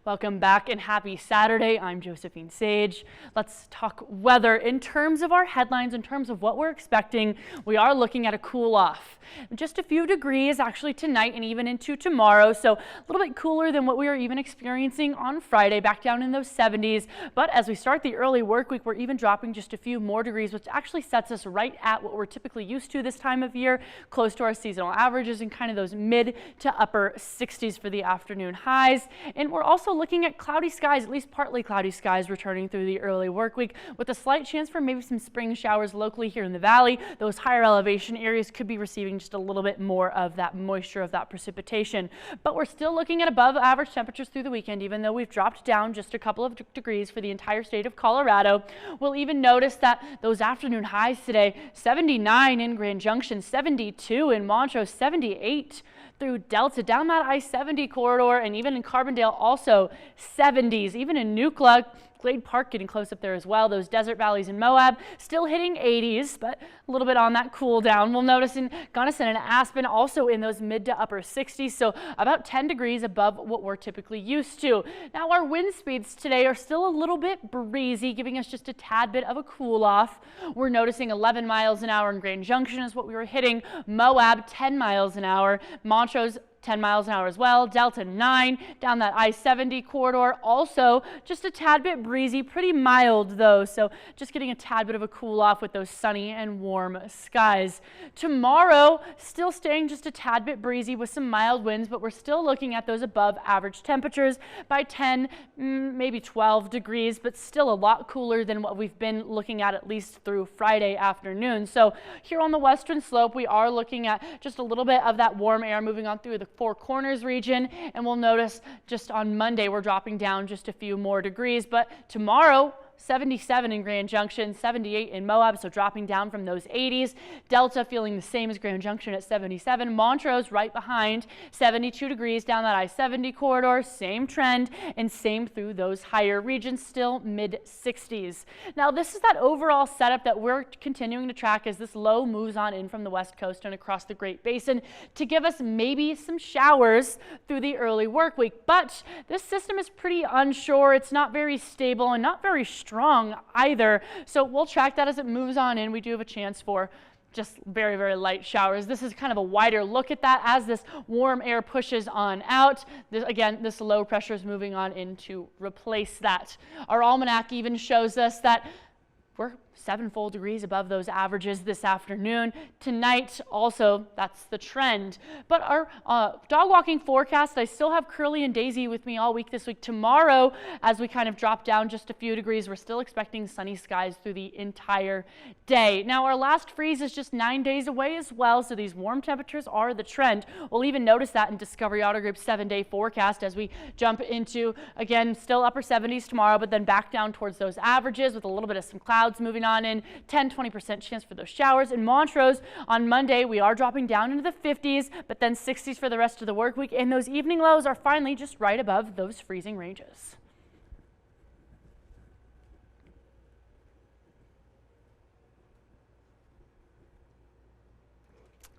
Welcome back and happy Saturday. I'm Josephine Sage. Let's talk weather. In terms of our headlines, in terms of what we're expecting, we are looking at a cool off. Just a few degrees actually tonight and even into tomorrow. So a little bit cooler than what we were even experiencing on Friday, back down in those 70s. But as we start the early work week, we're even dropping just a few more degrees, which actually sets us right at what we're typically used to this time of year, close to our seasonal averages and kind of those mid to upper 60s for the afternoon highs. And we're also looking at cloudy skies, at least partly cloudy skies returning through the early work week with a slight chance for maybe some spring showers locally here in the valley. Those higher elevation areas could be receiving just a little bit more of that moisture, of that precipitation. But we're still looking at above average temperatures through the weekend, even though we've dropped down just a couple of degrees for the entire state of Colorado. We'll even notice that those afternoon highs today, 79 in Grand Junction, 72 in Montrose, 78 through Delta, down that I-70 corridor, and even in Carbondale also 70s, even in Nucla, Glade Park getting close up there as well. Those desert valleys in Moab still hitting 80s, but a little bit on that cool down. We'll notice in Gunnison and Aspen also in those mid to upper 60s, so about 10 degrees above what we're typically used to. Now our wind speeds today are still a little bit breezy, giving us just a tad bit of a cool off. We're noticing 11 miles an hour in Grand Junction is what we were hitting. Moab 10 miles an hour. Montrose 10 miles an hour as well. Delta 9 down that I-70 corridor. Also just a tad bit breezy, pretty mild though. So just getting a tad bit of a cool off with those sunny and warm skies. Tomorrow still staying just a tad bit breezy with some mild winds, but we're still looking at those above average temperatures by 10, maybe 12 degrees, but still a lot cooler than what we've been looking at least through Friday afternoon. So here on the western slope, we are looking at just a little bit of that warm air moving on through the Four Corners region, and we'll notice just on Monday we're dropping down just a few more degrees, but tomorrow 77 in Grand Junction, 78 in Moab, so dropping down from those 80s. Delta feeling the same as Grand Junction at 77. Montrose right behind, 72 degrees down that I-70 corridor, same trend and same through those higher regions, still mid 60s. Now this is that overall setup that we're continuing to track as this low moves on in from the west coast and across the Great Basin to give us maybe some showers through the early work week. But this system is pretty unsure. It's not very stable and not very strong either, so we'll track that as it moves on in. We do have a chance for just very, very light showers. This is kind of a wider look at that as this warm air pushes on out. Again, this low pressure is moving on in to replace that. Our almanac even shows us that we're 7 full degrees above those averages this afternoon. Tonight also, that's the trend. But our dog walking forecast, I still have Curly and Daisy with me all week this week. Tomorrow, as we kind of drop down just a few degrees, we're still expecting sunny skies through the entire day. Now our last freeze is just 9 days away as well, so these warm temperatures are the trend. We'll even notice that in Discovery Auto Group's 7-day forecast as we jump into, again, still upper 70s tomorrow, but then back down towards those averages with a little bit of some clouds moving on in, 10-20% chance for those showers. In Montrose on Monday, we are dropping down into the 50s, but then 60s for the rest of the work week, and those evening lows are finally just right above those freezing ranges.